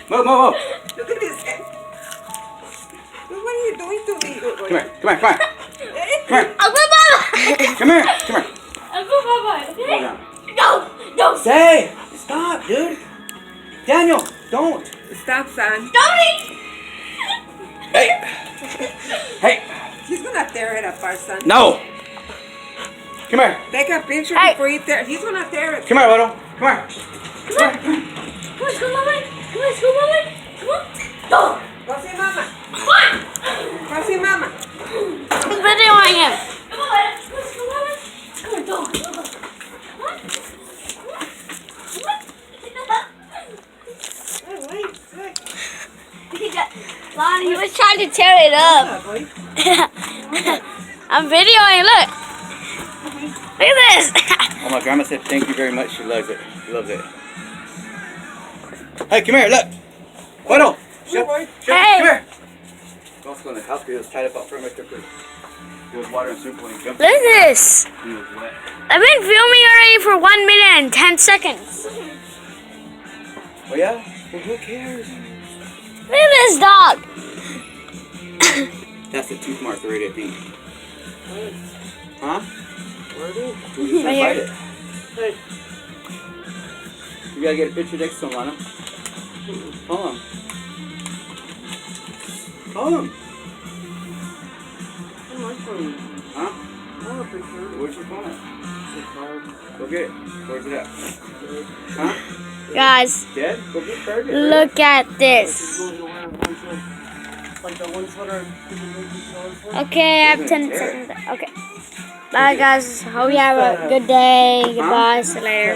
Move, move, move. Look at this. Look what are you doing to me? Come here, come here, come here. Come here. Uncle Baba. Come here, come here. Uncle Baba. Hold on. No, no. Say, stop, dude. Daniel, don't. Stop, son. Don't. Hey. Hey. He's gonna tear it apart, son. No. Come here. Take a picture Hey. before you tear. He's gonna tear it. Come here, little. Come here. Come on, let's go, Mama. Come on, let's go, Mama. Come on. Go. Go see mama. Come on. Go see mama. I'm videoing him. Come on, let's go, Mama. Come on, go. Come on. Lonnie, he was trying to tear it up. I'm videoing. Look. Look at this. Oh, my grandma said thank you very much. She loves it. She loves it. Hey, come here, look. Bueno. Shut, Hey. Hey. Come here. Don't go in the house because it was tied up front right there. There was water and soup when he jumped. Look at this. He was wet. I've been filming already for 1 minute and 10 seconds. Oh, yeah? Well, who cares? Look at this dog. That's the tooth mark already, I think. Huh? Where is it? We just Right gotta here. bite it. You gotta get a picture next to him, Lana. Hold on. Hold on. Huh? Where's your phone at? Go get it. Where's it at? Huh? Guys, Dead? Go get Target. look at this. Okay, I have 10 seconds. Okay. Bye, guys. Hope you have a good day. Goodbye. See you later.